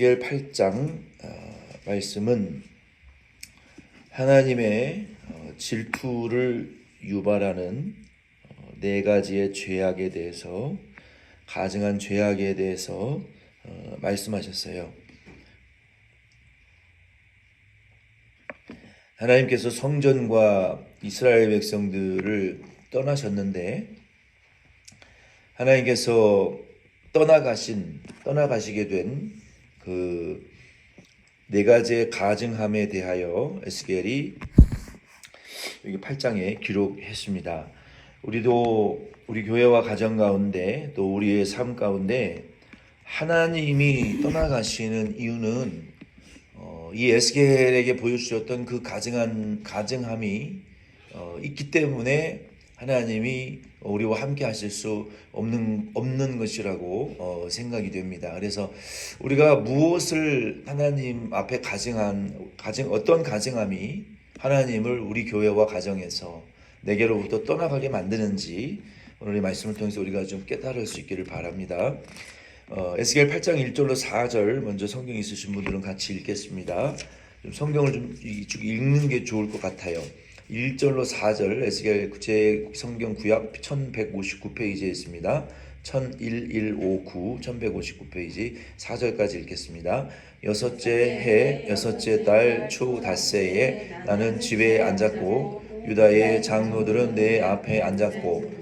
에스겔 8장 말씀은 하나님의 질투를 유발하는 네 가지의 죄악에 대해서, 가증한 죄악에 대해서 말씀하셨어요. 하나님께서 성전과 이스라엘 백성들을 떠나셨는데, 하나님께서 떠나가시게 된 그 네 가지의 가증함에 대하여 에스겔이 여기 8장에 기록했습니다. 우리도 우리 교회와 가정 가운데 또 우리의 삶 가운데 하나님이 떠나가시는 이유는 이 에스겔에게 보여주셨던 그 가증함이 있기 때문에 하나님이 우리와 함께 하실 수 없는 것이라고 생각이 됩니다. 그래서 우리가 무엇을 하나님 앞에 어떤 가증함이 하나님을 우리 교회와 가정에서 내게로부터 떠나가게 만드는지 오늘의 말씀을 통해서 우리가 좀 깨달을 수 있기를 바랍니다. 에스겔 8장 1절로 4절 먼저 성경 있으신 분들은 같이 읽겠습니다. 좀 성경을 좀 읽는 게 좋을 것 같아요. 1절로 4절 에스겔 제 성경 구약 1159페이지에 있습니다. 1159 1159페이지 4절까지 읽겠습니다. 여섯째 해 여섯째 달 초 닷새에 나는 집에 앉았고 유다의 장로들은 내 앞에 앉았고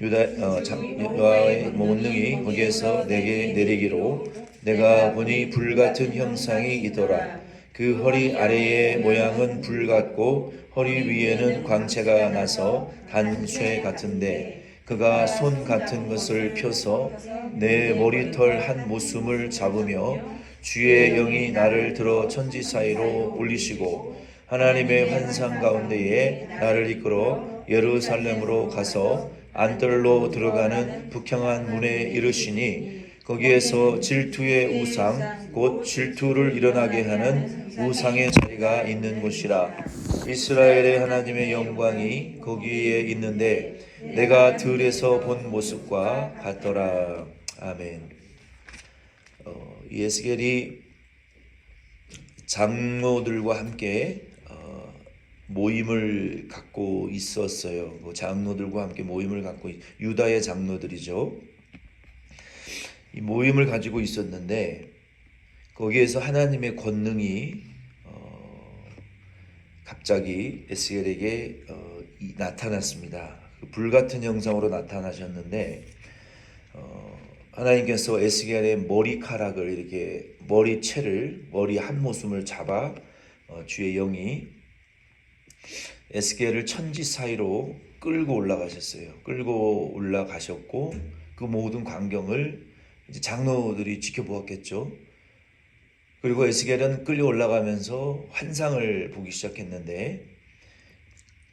여호와의 본능이 거기에서 내게 내리기로 내가 보니 불같은 형상이 있더라. 그 허리 아래의 모양은 불 같고 허리 위에는 광채가 나서 단쇠 같은데 그가 손 같은 것을 펴서 내 머리털 한 모숨을 잡으며 주의 영이 나를 들어 천지 사이로 올리시고 하나님의 환상 가운데에 나를 이끌어 예루살렘으로 가서 안뜰로 들어가는 북향한 문에 이르시니 거기에서 질투의 우상 곧 질투를 일어나게 하는 우상의 자리가 있는 곳이라. 이스라엘의 하나님의 영광이 거기에 있는데 내가 들에서 본 모습과 같더라. 아멘. 에스겔이 장로들과 함께 모임을 갖고 있었어요. 장로들과 함께 모임을 갖고 유다의 장로들이죠. 이 모임을 가지고 있었는데 거기에서 하나님의 권능이 갑자기 에스겔에게 나타났습니다. 불같은 형상으로 나타나셨는데 하나님께서 에스겔의 머리카락을 이렇게 머리 한 모숨을 잡아 주의 영이 에스겔을 천지 사이로 끌고 올라가셨고 그 모든 광경을 이제 장로들이 지켜보았겠죠. 그리고 에스겔은 끌려 올라가면서 환상을 보기 시작했는데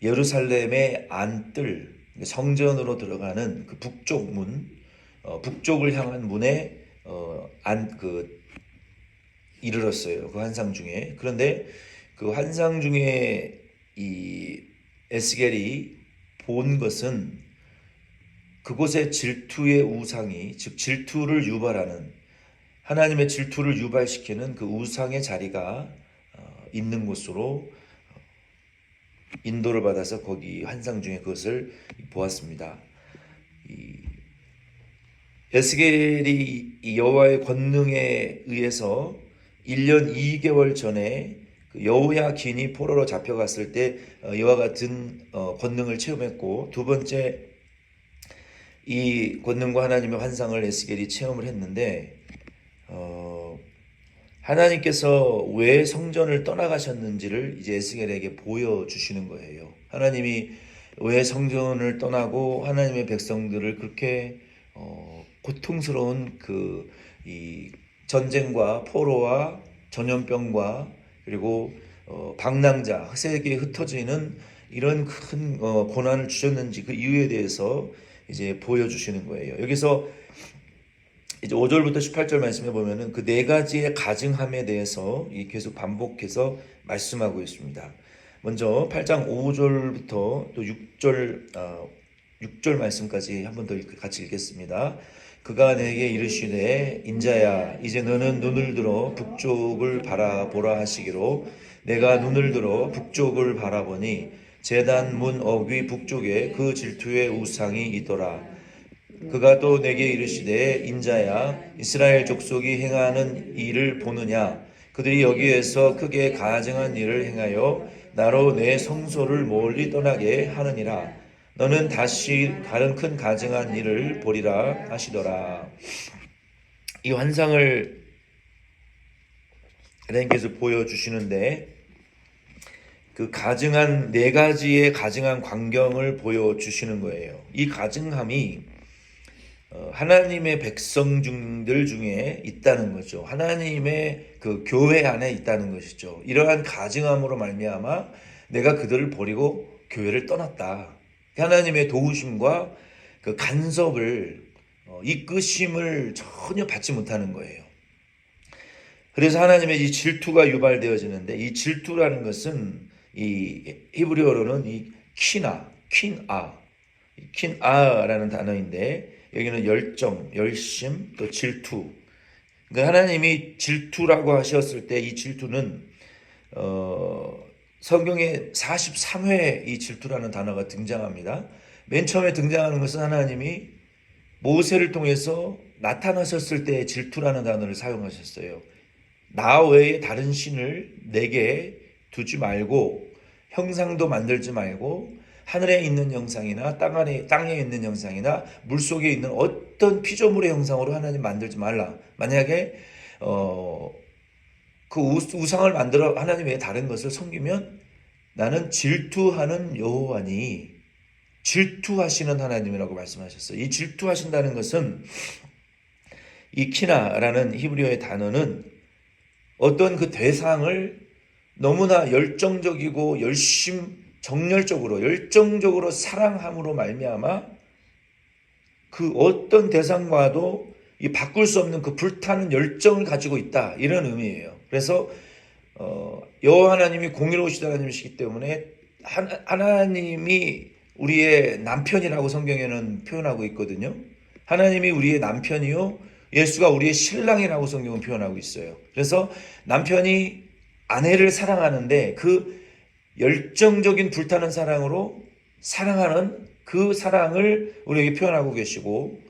예루살렘의 안뜰 성전으로 들어가는 그 북쪽 문, 북쪽을 향한 문에 이르렀어요. 그 환상 중에. 그런데 그 환상 중에 이 에스겔이 본 것은 그곳에 질투의 우상이, 즉 질투를 유발하는, 하나님의 질투를 유발시키는 그 우상의 자리가 있는 곳으로 인도를 받아서 거기 환상 중에 그것을 보았습니다. 에스겔이 여호와의 권능에 의해서 1년 2개월 전에 여호야긴이 포로로 잡혀갔을 때 이와 같은 권능을 체험했고, 두 번째 이 권능과 하나님의 환상을 에스겔이 체험을 했는데 하나님께서 왜 성전을 떠나가셨는지를 이제 에스겔에게 보여주시는 거예요. 하나님이 왜 성전을 떠나고 하나님의 백성들을 그렇게 고통스러운 이 전쟁과 포로와 전염병과 그리고 방랑자, 세계에 흩어지는 이런 큰 고난을 주셨는지 그 이유에 대해서 이제 보여주시는 거예요. 여기서 이제 5절부터 18절 말씀해 보면은 그 네 가지의 가증함에 대해서 계속 반복해서 말씀하고 있습니다. 먼저 8장 5절부터 또 6절 말씀까지 한 번 더 같이 읽겠습니다. 그가 내게 이르시되 인자야 이제 너는 눈을 들어 북쪽을 바라보라 하시기로 내가 눈을 들어 북쪽을 바라보니 제단 문 어귀 북쪽에 그 질투의 우상이 있더라. 그가 또 내게 이르시되 인자야 이스라엘 족속이 행하는 일을 보느냐 그들이 여기에서 크게 가증한 일을 행하여 나로 내 성소를 멀리 떠나게 하느니라. 너는 다시 다른 큰 가증한 일을 보리라 하시더라. 이 환상을 하나님께서 보여주시는데 그 가증한 네 가지의 가증한 광경을 보여주시는 거예요. 이 가증함이 하나님의 백성들 중에 있다는 거죠. 하나님의 그 교회 안에 있다는 것이죠. 이러한 가증함으로 말미암아 내가 그들을 버리고 교회를 떠났다. 하나님의 도우심과 그 간섭을 이끄심을 전혀 받지 못하는 거예요. 그래서 하나님의 이 질투가 유발되어지는데 이 질투라는 것은 이 히브리어로는 이 킨아라는 단어인데 여기는 열정, 열심, 또 질투. 그러니까 하나님이 질투라고 하셨을 때 이 질투는 성경에 43회 이 질투라는 단어가 등장합니다. 맨 처음에 등장하는 것은 하나님이 모세를 통해서 나타나셨을 때 질투라는 단어를 사용하셨어요. 나 외에 다른 신을 내게 두지 말고 형상도 만들지 말고 하늘에 있는 형상이나 땅에 있는 형상이나 물속에 있는 어떤 피조물의 형상으로 하나님 만들지 말라. 만약에 그 우상을 만들어 하나님 외에 다른 것을 섬기면 나는 질투하는 여호와니 질투하시는 하나님이라고 말씀하셨어요. 이 질투하신다는 것은 이 키나라는 히브리어의 단어는 어떤 그 대상을 너무나 열정적이고 정열적으로 열정적으로 사랑함으로 말미암아 그 어떤 대상과도 이 바꿀 수 없는 그 불타는 열정을 가지고 있다 이런 의미예요. 그래서 여호와 하나님이 공의로우시다 하나님이시기 때문에 하나님이 우리의 남편이라고 성경에는 표현하고 있거든요. 하나님이 우리의 남편이요 예수가 우리의 신랑이라고 성경은 표현하고 있어요. 그래서 남편이 아내를 사랑하는데 그 열정적인 불타는 사랑으로 사랑하는 그 사랑을 우리에게 표현하고 계시고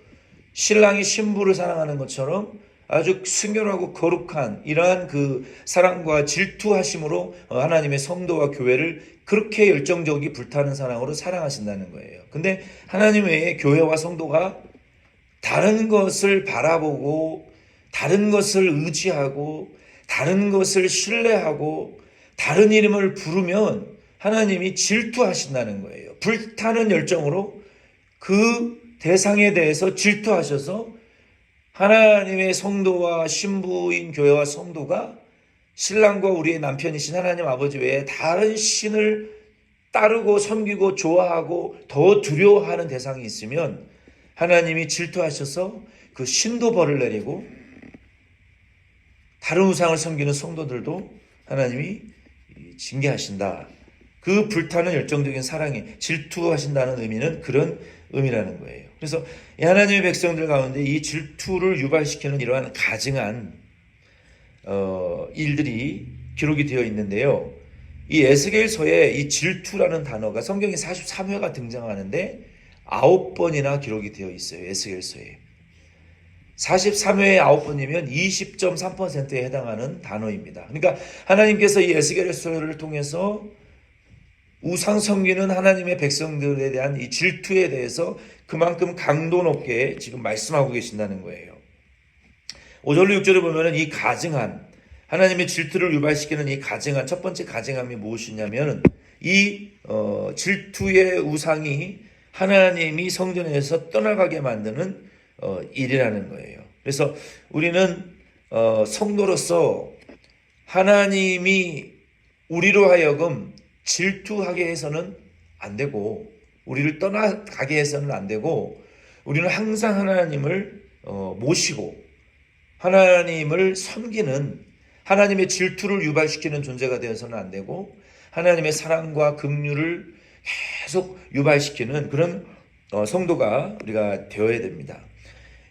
신랑이 신부를 사랑하는 것처럼 아주 순결하고 거룩한 이러한 그 사랑과 질투하심으로 하나님의 성도와 교회를 그렇게 열정적이 불타는 사랑으로 사랑하신다는 거예요. 근데 하나님 외에 교회와 성도가 다른 것을 바라보고 다른 것을 의지하고 다른 것을 신뢰하고 다른 이름을 부르면 하나님이 질투하신다는 거예요. 불타는 열정으로 그 대상에 대해서 질투하셔서 하나님의 성도와 신부인 교회와 성도가 신랑과 우리의 남편이신 하나님 아버지 외에 다른 신을 따르고 섬기고 좋아하고 더 두려워하는 대상이 있으면 하나님이 질투하셔서 그 신도 벌을 내리고 다른 우상을 섬기는 성도들도 하나님이 징계하신다. 그 불타는 열정적인 사랑에 질투하신다는 의미는 그런 의미라는 거예요. 그래서 하나님의 백성들 가운데 이 질투를 유발시키는 이러한 가증한 일들이 기록이 되어 있는데요. 이 에스겔서에 이 질투라는 단어가 성경에 43회가 등장하는데 9번이나 기록이 되어 있어요. 에스겔서에. 43회에 9번이면 20.3%에 해당하는 단어입니다. 그러니까 하나님께서 이 에스겔서를 통해서 우상 섬기는 하나님의 백성들에 대한 이 질투에 대해서 그만큼 강도 높게 지금 말씀하고 계신다는 거예요. 5절로 6절을 보면 이 가증한 하나님의 질투를 유발시키는 이 가증한 첫 번째 가증함이 무엇이냐면 이 질투의 우상이 하나님이 성전에서 떠나가게 만드는 일이라는 거예요. 그래서 우리는 성도로서 하나님이 우리로 하여금 질투하게 해서는 안 되고 우리를 떠나가게 해서는 안 되고 우리는 항상 하나님을 모시고 하나님을 섬기는 하나님의 질투를 유발시키는 존재가 되어서는 안 되고 하나님의 사랑과 긍휼을 계속 유발시키는 그런 성도가 우리가 되어야 됩니다.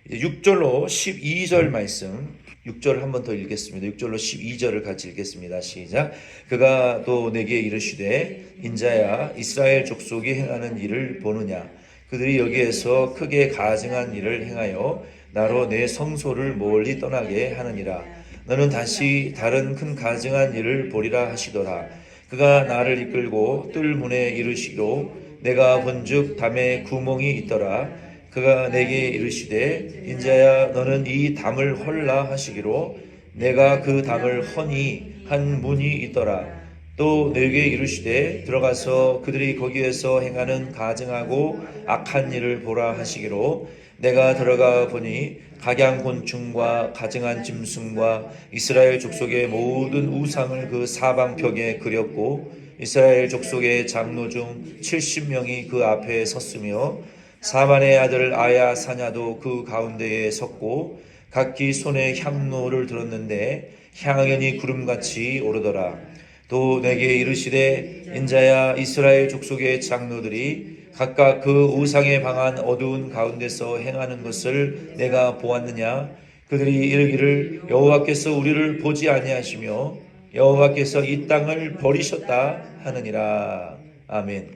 이제 6절로 12절 말씀, 6절 한 번 더 읽겠습니다. 6절로 12절을 같이 읽겠습니다. 시작. 그가 또 내게 이르시되 인자야 이스라엘 족속이 행하는 일을 보느냐. 그들이 여기에서 크게 가증한 일을 행하여 나로 내 성소를 멀리 떠나게 하느니라. 너는 다시 다른 큰 가증한 일을 보리라 하시더라. 그가 나를 이끌고 뜰 문에 이르시기로 내가 본즉 담에 구멍이 있더라. 그가 내게 이르시되 인자야 너는 이 담을 헐라 하시기로 내가 그 담을 허니 한 문이 있더라. 또 내게 이르시되 들어가서 그들이 거기에서 행하는 가증하고 악한 일을 보라 하시기로 내가 들어가 보니 각양곤충과 가증한 짐승과 이스라엘 족속의 모든 우상을 그 사방벽에 그렸고 이스라엘 족속의 장로 중 70명이 그 앞에 섰으며 사만의 아들 아야 사냐도 그 가운데에 섰고 각기 손에 향로를 들었는데 향연이 구름같이 오르더라. 또 내게 이르시되 인자야 이스라엘 족속의 장로들이 각각 그 우상에 방한 어두운 가운데서 행하는 것을 내가 보았느냐. 그들이 이르기를 여호와께서 우리를 보지 아니하시며 여호와께서 이 땅을 버리셨다 하느니라. 아멘.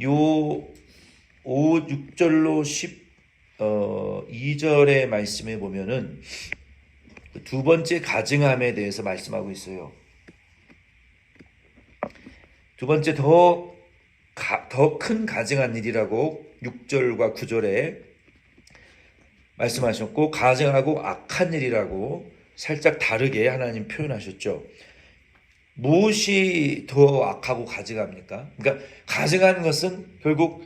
요 6절로 12절의 말씀에 보면은 두 번째 가증함에 대해서 말씀하고 있어요. 두 번째 더 큰 가증한 일이라고 6절과 9절에 말씀하셨고 가증하고 악한 일이라고 살짝 다르게 하나님 표현하셨죠. 무엇이 더 악하고 가증합니까? 그러니까 가증하는 것은 결국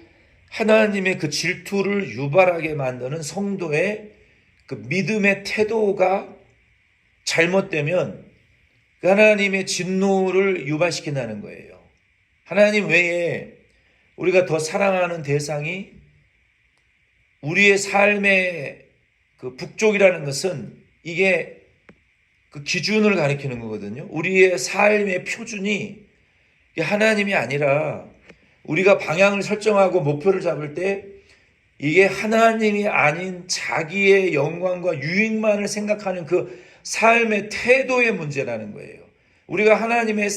하나님의 그 질투를 유발하게 만드는 성도의 그 믿음의 태도가 잘못되면 그 하나님의 진노를 유발시킨다는 거예요. 하나님 외에 우리가 더 사랑하는 대상이 우리의 삶의 그 북쪽이라는 것은 이게 그 기준을 가리키는 거거든요. 우리의 삶의 표준이 하나님이 아니라 우리가 방향을 설정하고 목표를 잡을 때 이게 하나님이 아닌 자기의 영광과 유익만을 생각하는 그 삶의 태도의 문제라는 거예요. 우리가 하나님의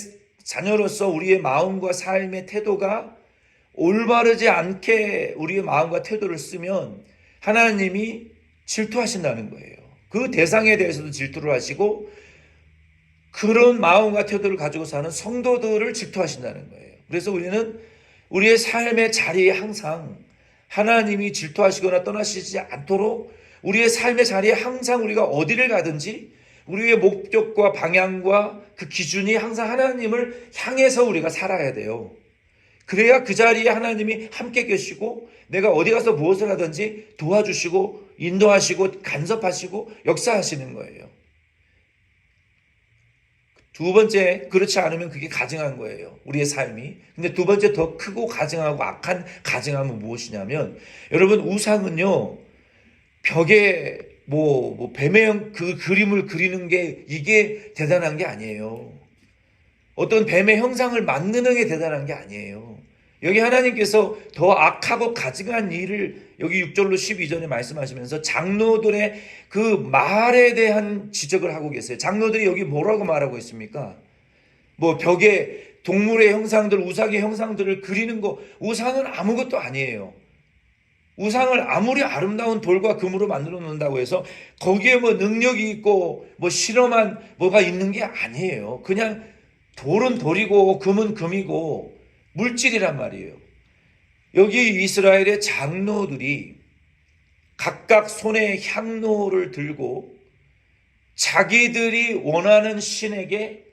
자녀로서 우리의 마음과 삶의 태도가 올바르지 않게 우리의 마음과 태도를 쓰면 하나님이 질투하신다는 거예요. 그 대상에 대해서도 질투를 하시고 그런 마음과 태도를 가지고 사는 성도들을 질투하신다는 거예요. 그래서 우리는 우리의 삶의 자리에 항상 하나님이 질투하시거나 떠나시지 않도록 우리의 삶의 자리에 항상 우리가 어디를 가든지 우리의 목적과 방향과 그 기준이 항상 하나님을 향해서 우리가 살아야 돼요. 그래야 그 자리에 하나님이 함께 계시고 내가 어디 가서 무엇을 하든지 도와주시고 인도하시고 간섭하시고 역사하시는 거예요. 두 번째, 그렇지 않으면 그게 가증한 거예요. 우리의 삶이. 근데 두 번째 더 크고 가증하고 악한 가증함은 무엇이냐면 여러분 우상은요 벽에 뱀의 그 그림을 그리는 게 이게 대단한 게 아니에요. 어떤 뱀의 형상을 만드는 게 대단한 게 아니에요. 여기 하나님께서 더 악하고 가증한 일을 여기 6절로 12절에 말씀하시면서 장로들의 그 말에 대한 지적을 하고 계세요. 장로들이 여기 뭐라고 말하고 있습니까? 벽에 동물의 형상들, 우상의 형상들을 그리는 거, 우상은 아무것도 아니에요. 우상을 아무리 아름다운 돌과 금으로 만들어 놓는다고 해서 거기에 능력이 있고 실험한 뭐가 있는 게 아니에요. 그냥 돌은 돌이고 금은 금이고 물질이란 말이에요. 여기 이스라엘의 장로들이 각각 손에 향로를 들고 자기들이 원하는 신에게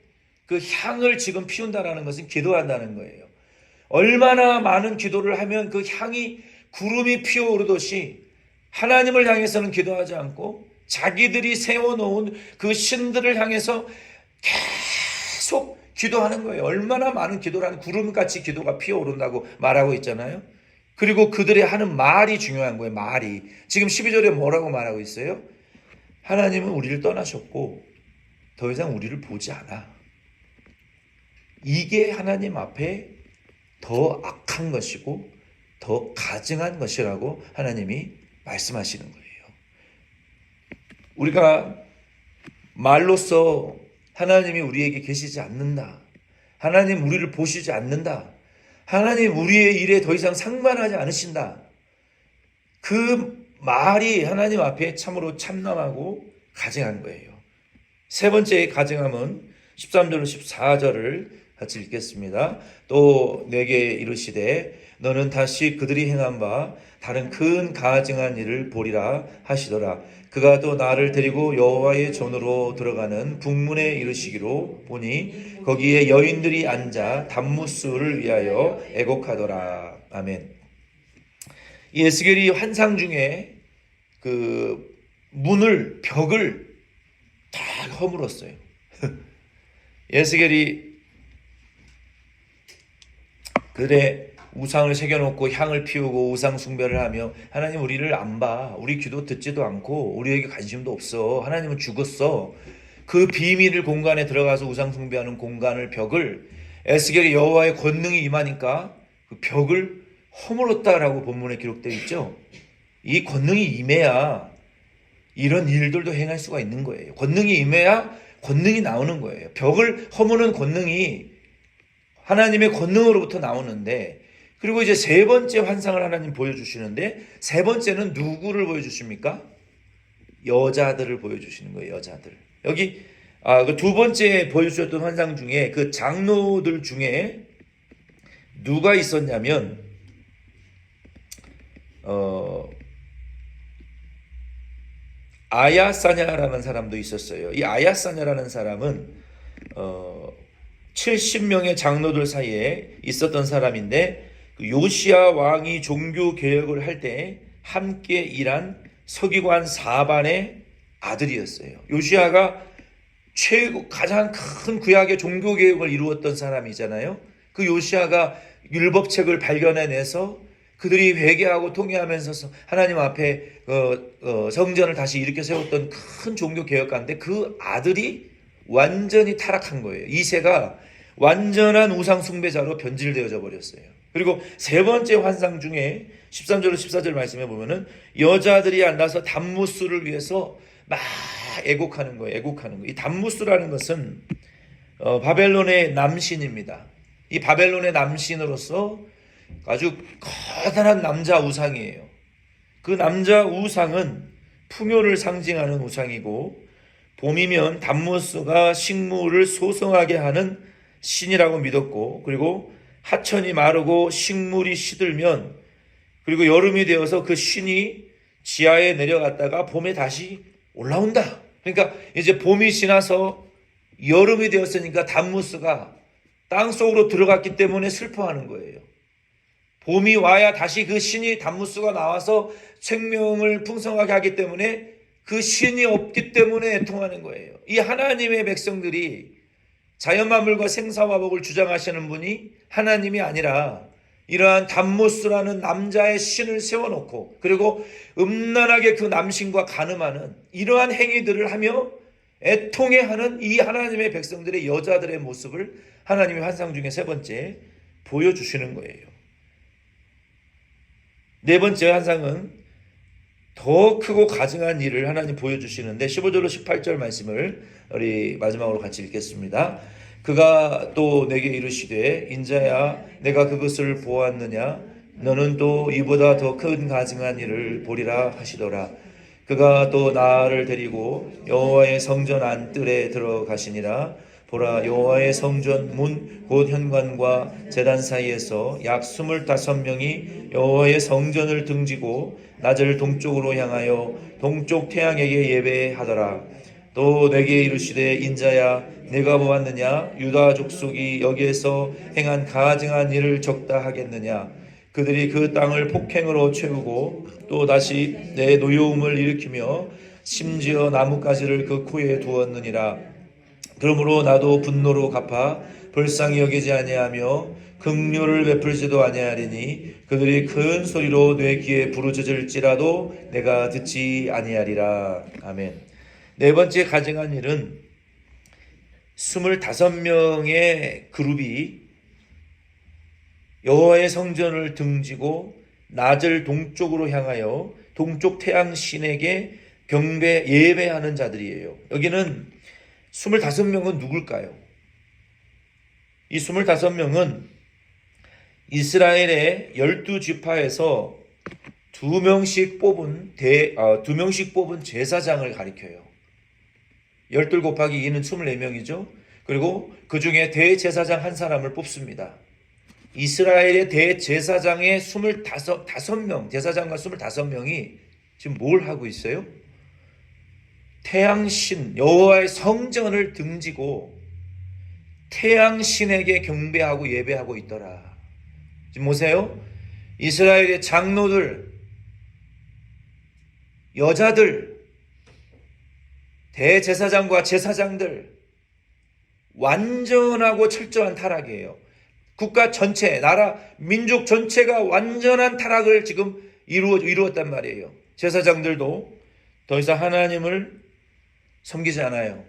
그 향을 지금 피운다는 것은 기도한다는 거예요. 얼마나 많은 기도를 하면 그 향이 구름이 피어오르듯이 하나님을 향해서는 기도하지 않고 자기들이 세워놓은 그 신들을 향해서 계속 기도하는 거예요. 얼마나 많은 기도를 하는 구름같이 기도가 피어오른다고 말하고 있잖아요. 그리고 그들이 하는 말이 중요한 거예요. 말이. 지금 12절에 뭐라고 말하고 있어요? 하나님은 우리를 떠나셨고 더 이상 우리를 보지 않아. 이게 하나님 앞에 더 악한 것이고 더 가증한 것이라고 하나님이 말씀하시는 거예요. 우리가 말로써 하나님이 우리에게 계시지 않는다. 하나님 우리를 보시지 않는다. 하나님 우리의 일에 더 이상 상관하지 않으신다. 그 말이 하나님 앞에 참으로 참남하고 가증한 거예요. 세 번째 가증함은 13절로 14절을 같이 읽겠습니다. 또 내게 이르시되 너는 다시 그들이 행한 바 다른 큰 가증한 일을 보리라 하시더라. 그가 또 나를 데리고 여호와의 전으로 들어가는 북문에 이르시기로 보니 거기에 여인들이 앉아 단무스를 위하여 애곡하더라. 아멘. 이 에스겔이 환상 중에 그 문을 벽을 다 허물었어요. 에스겔이 그들의 우상을 새겨놓고 향을 피우고 우상 숭배를 하며 하나님 우리를 안 봐. 우리 기도 듣지도 않고 우리에게 관심도 없어. 하나님은 죽었어. 그 비밀을 공간에 들어가서 우상 숭배하는 공간을 벽을 에스겔이 여호와의 권능이 임하니까 그 벽을 허물었다라고 본문에 기록되어 있죠. 이 권능이 임해야 이런 일들도 행할 수가 있는 거예요. 권능이 임해야 권능이 나오는 거예요. 벽을 허무는 권능이 하나님의 권능으로부터 나오는데, 그리고 이제 세 번째 환상을 하나님 보여주시는데, 세 번째는 누구를 보여주십니까? 여자들을 보여주시는 거예요. 여자들. 여기 그 두 번째 보여주셨던 환상 중에 그 장로들 중에 누가 있었냐면 아야사냐라는 사람도 있었어요. 이 아야사냐라는 사람은 70명의 장로들 사이에 있었던 사람인데, 요시야 왕이 종교 개혁을 할 때 함께 일한 서기관 사반의 아들이었어요. 요시야가 가장 큰 구약의 종교 개혁을 이루었던 사람이잖아요. 그 요시야가 율법책을 발견해내서 그들이 회개하고 통회하면서 하나님 앞에 성전을 다시 일으켜 세웠던 큰 종교 개혁가인데, 그 아들이 완전히 타락한 거예요. 이세가 완전한 우상 숭배자로 변질되어져 버렸어요. 그리고 세 번째 환상 중에 13절로 14절 말씀해 보면은 여자들이 앉아서 단무스를 위해서 막 애곡하는 거예요. 애곡하는 거. 이 단무스라는 것은 바벨론의 남신입니다. 이 바벨론의 남신으로서 아주 커다란 남자 우상이에요. 그 남자 우상은 풍요를 상징하는 우상이고, 봄이면 단무스가 식물을 소성하게 하는 신이라고 믿었고, 그리고 하천이 마르고 식물이 시들면, 그리고 여름이 되어서 그 신이 지하에 내려갔다가 봄에 다시 올라온다. 그러니까 이제 봄이 지나서 여름이 되었으니까 단무스가 땅 속으로 들어갔기 때문에 슬퍼하는 거예요. 봄이 와야 다시 그 신이 단무스가 나와서 생명을 풍성하게 하기 때문에, 그 신이 없기 때문에 애통하는 거예요. 이 하나님의 백성들이 자연만물과 생사화복을 주장하시는 분이 하나님이 아니라 이러한 단무스라는 남자의 신을 세워놓고, 그리고 음란하게 그 남신과 간음하는 이러한 행위들을 하며 애통해하는 이 하나님의 백성들의 여자들의 모습을 하나님의 환상 중에 세 번째 보여주시는 거예요. 네 번째 환상은 더 크고 가증한 일을 하나님 보여주시는데, 15절로 18절 말씀을 우리 마지막으로 같이 읽겠습니다. 그가 또 내게 이르시되 인자야 내가 그것을 보았느냐? 너는 또 이보다 더 큰 가증한 일을 보리라 하시더라. 그가 또 나를 데리고 여호와의 성전 안뜰에 들어가시니라. 보라, 여호와의 성전 문 곧 현관과 제단 사이에서 약 25명이 여호와의 성전을 등지고 낮을 동쪽으로 향하여 동쪽 태양에게 예배하더라. 또 내게 이르시되 인자야 내가 보았느냐? 유다 족속이 여기에서 행한 가증한 일을 적다 하겠느냐? 그들이 그 땅을 폭행으로 채우고 또 다시 내 노여움을 일으키며 심지어 나뭇가지를 그 코에 두었느니라. 그러므로 나도 분노로 갚아 불쌍히 여기지 아니하며 긍휼을 베풀지도 아니하리니 그들이 큰 소리로 내 귀에 부르짖을지라도 내가 듣지 아니하리라. 아멘. 네 번째 가증한 일은 25명의 그룹이 여호와의 성전을 등지고 낮을 동쪽으로 향하여 동쪽 태양신에게 경배 예배하는 자들이에요. 여기는 25명은 누굴까요? 이 25명은 이스라엘의 12지파에서 2명씩 뽑은 제사장을 가리켜요. 12 곱하기 2는 24명이죠. 그리고 그 중에 대제사장 한 사람을 뽑습니다. 이스라엘의 대제사장의 25명, 제사장과 25명이 지금 뭘 하고 있어요? 태양신 여호와의 성전을 등지고 태양신에게 경배하고 예배하고 있더라. 지금 보세요. 이스라엘의 장로들, 여자들, 대제사장과 제사장들 완전하고 철저한 타락이에요. 국가 전체, 나라, 민족 전체가 완전한 타락을 지금 이루었단 말이에요. 제사장들도 더 이상 하나님을 섬기지 않아요.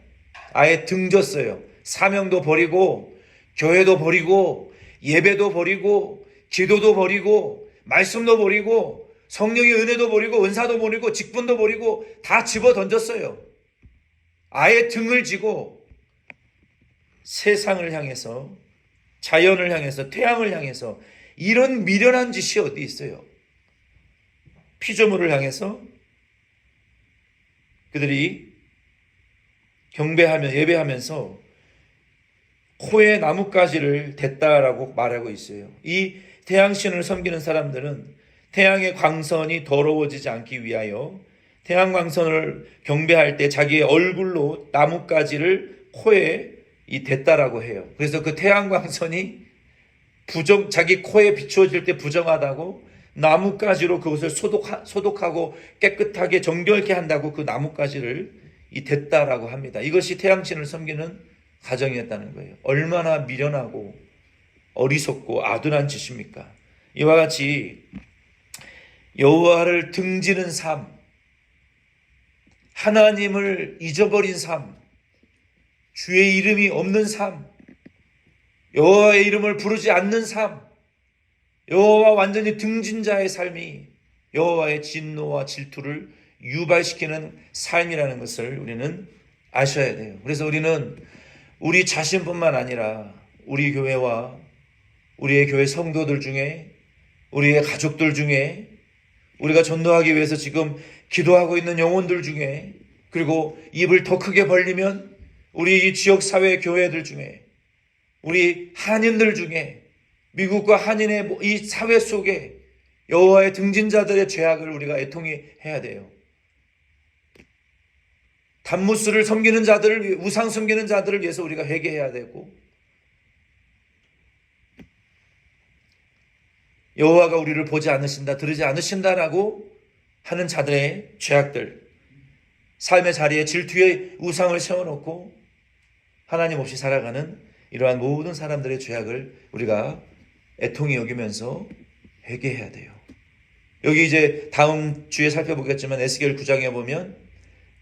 아예 등졌어요. 사명도 버리고 교회도 버리고 예배도 버리고 기도도 버리고 말씀도 버리고 성령의 은혜도 버리고 은사도 버리고 직분도 버리고 다 집어 던졌어요. 아예 등을 지고 세상을 향해서, 자연을 향해서, 태양을 향해서 이런 미련한 짓이 어디 있어요? 피조물을 향해서 그들이 경배하며 예배하면서 코에 나뭇가지를 댔다라고 말하고 있어요. 이 태양신을 섬기는 사람들은 태양의 광선이 더러워지지 않기 위하여 태양광선을 경배할 때 자기의 얼굴로 나뭇가지를 코에 댔다라고 해요. 그래서 그 태양광선이 자기 코에 비추어질 때 부정하다고 나뭇가지로 그것을 소독하고 깨끗하게 정결케 한다고 그 나뭇가지를 댔다라고 합니다. 이것이 태양신을 섬기는 가정이었다는 거예요. 얼마나 미련하고 어리석고 아둔한 짓입니까? 이와 같이 여호와를 등지는 삶, 하나님을 잊어버린 삶, 주의 이름이 없는 삶, 여호와의 이름을 부르지 않는 삶, 여호와 완전히 등진 자의 삶이 여호와의 진노와 질투를 유발시키는 삶이라는 것을 우리는 아셔야 돼요. 그래서 우리는 우리 자신뿐만 아니라 우리 교회와 우리의 교회 성도들 중에, 우리의 가족들 중에, 우리가 전도하기 위해서 지금 기도하고 있는 영혼들 중에, 그리고 입을 더 크게 벌리면 우리 지역 사회 교회들 중에, 우리 한인들 중에, 미국과 한인의 이 사회 속에 여호와의 등진자들의 죄악을 우리가 애통히 해야 돼요. 단무스를 섬기는 자들을, 우상 섬기는 자들을 위해서 우리가 회개해야 되고, 여호와가 우리를 보지 않으신다, 들으지 않으신다라고 하는 자들의 죄악들, 삶의 자리에 질투의 우상을 세워놓고 하나님 없이 살아가는 이러한 모든 사람들의 죄악을 우리가 애통히 여기면서 회개해야 돼요. 여기 이제 다음 주에 살펴보겠지만 에스겔 9장에 보면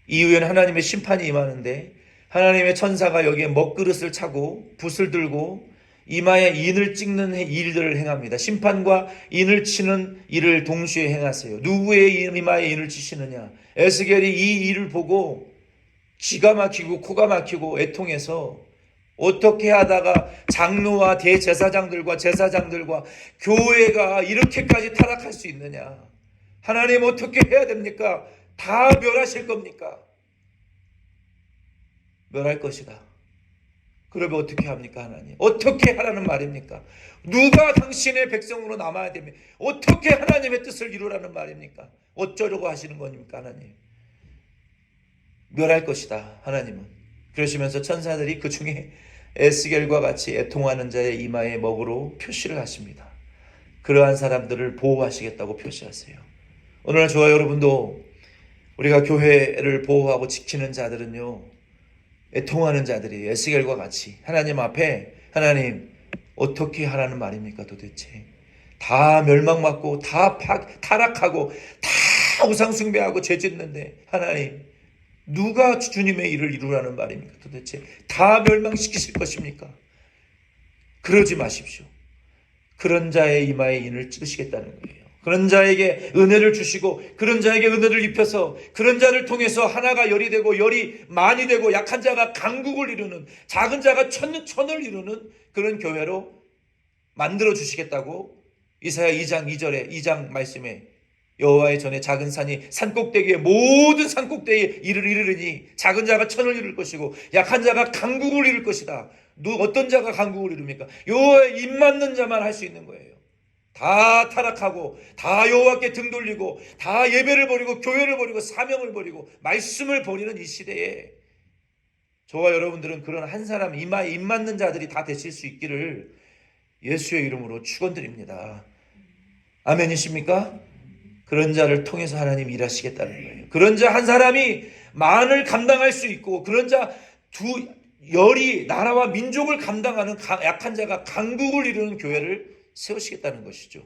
이후에는 하나님의 심판이 임하는데 하나님의 천사가 여기에 먹그릇을 차고 붓을 들고 이마에 인을 찍는 일들을 행합니다. 심판과 인을 치는 일을 동시에 행하세요. 누구의 이마에 인을 치시느냐? 에스겔이 이 일을 보고 기가 막히고 코가 막히고 애통해서 어떻게 하다가 장로와 대제사장들과 제사장들과 교회가 이렇게까지 타락할 수 있느냐? 하나님 어떻게 해야 됩니까? 다 멸하실 겁니까? 멸할 것이다. 그러면 어떻게 합니까, 하나님? 어떻게 하라는 말입니까? 누가 당신의 백성으로 남아야 됩니까? 어떻게 하나님의 뜻을 이루라는 말입니까? 어쩌려고 하시는 겁니까, 하나님? 멸할 것이다, 하나님은. 그러시면서 천사들이 그 중에 에스겔과 같이 애통하는 자의 이마에 먹으로 표시를 하십니다. 그러한 사람들을 보호하시겠다고 표시하세요. 오늘 저와 여러분도 우리가 교회를 보호하고 지키는 자들은요, 애통하는 자들이 에스겔과 같이 하나님 앞에, 하나님 어떻게 하라는 말입니까 도대체? 다 멸망받고 다 타락하고 다 우상숭배하고 죄짓는데 하나님 누가 주님의 일을 이루라는 말입니까 도대체? 다 멸망시키실 것입니까? 그러지 마십시오. 그런 자의 이마에 인을 찍으시겠다는 거예요. 그런 자에게 은혜를 주시고 그런 자에게 은혜를 입혀서 그런 자를 통해서 하나가 열이 되고 열이 많이 되고 약한 자가 강국을 이루는, 작은 자가 천을 이루는 그런 교회로 만들어 주시겠다고 이사야 2장 2절에 2장 말씀에 여호와의 전에 작은 산이 산꼭대기에 모든 산꼭대기에 이르르니 작은 자가 천을 이룰 것이고 약한 자가 강국을 이룰 것이다. 어떤 자가 강국을 이룹니까? 여호와의 입 맞는 자만 할 수 있는 거예요. 다 타락하고 다 여호와께 등 돌리고 다 예배를 버리고 교회를 버리고 사명을 버리고 말씀을 버리는 이 시대에 저와 여러분들은 그런 한 사람 이마에 입 맞는 자들이 다 되실 수 있기를 예수의 이름으로 축원드립니다. 아멘이십니까? 그런 자를 통해서 하나님 일하시겠다는 거예요. 그런 자 한 사람이 만을 감당할 수 있고 그런 자 열이 나라와 민족을 감당하는 약한 자가 강국을 이루는 교회를 세우시겠다는 것이죠.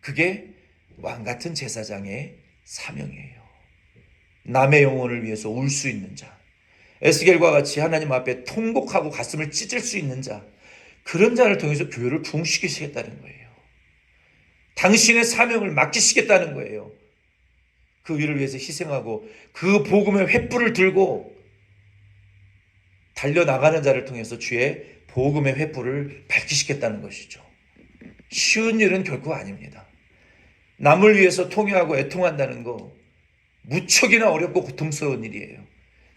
그게 왕같은 제사장의 사명이에요. 남의 영혼을 위해서 울 수 있는 자, 에스겔과 같이 하나님 앞에 통곡하고 가슴을 찢을 수 있는 자, 그런 자를 통해서 교회를 부흥시키시겠다는 거예요. 당신의 사명을 맡기시겠다는 거예요. 그 일을 위해서 희생하고 그 복음의 횃불을 들고 달려나가는 자를 통해서 주의 복음의 횃불을 밝히시겠다는 것이죠. 쉬운 일은 결코 아닙니다. 남을 위해서 통회하고 애통한다는 거 무척이나 어렵고 고통스러운 일이에요.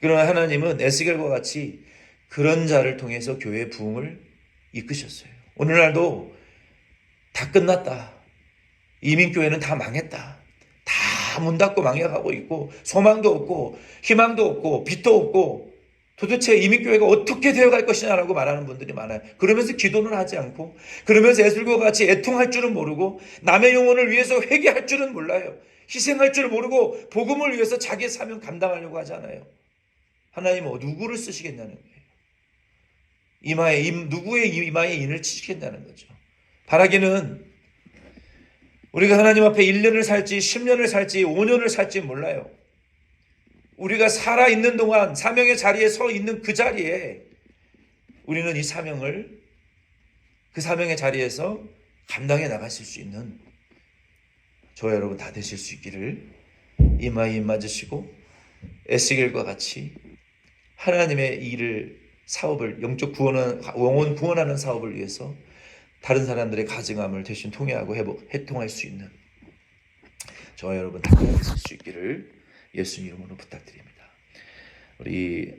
그러나 하나님은 에스겔과 같이 그런 자를 통해서 교회의 부흥을 이끄셨어요. 오늘날도 다 끝났다. 이민교회는 다 망했다. 다 문 닫고 망해가고 있고 소망도 없고 희망도 없고 빛도 없고 도대체 이민교회가 어떻게 되어갈 것이냐라고 말하는 분들이 많아요. 그러면서 기도는 하지 않고 그러면서 에스겔과 같이 애통할 줄은 모르고 남의 영혼을 위해서 회개할 줄은 몰라요. 희생할 줄 모르고 복음을 위해서 자기의 사명 감당하려고 하잖아요. 하나님은 누구를 쓰시겠냐는 거예요. 누구의 이마에 인을 치시겠다는 거죠. 바라기는 우리가 하나님 앞에 1년을 살지 10년을 살지 5년을 살지 몰라요. 우리가 살아있는 동안 사명의 자리에 서 있는 그 자리에 우리는 이 사명을 그 사명의 자리에서 감당해 나가실 수 있는 저와 여러분 다 되실 수 있기를 이마에 입 맞으시고 에스겔과 같이 하나님의 일을 사업을 영적 구원하는 영혼 구원하는 사업을 위해서 다른 사람들의 가증함을 대신 통회하고 해통할 수 있는 저와 여러분 다 되실 수 있기를 예수 이름으로 부탁드립니다. 우리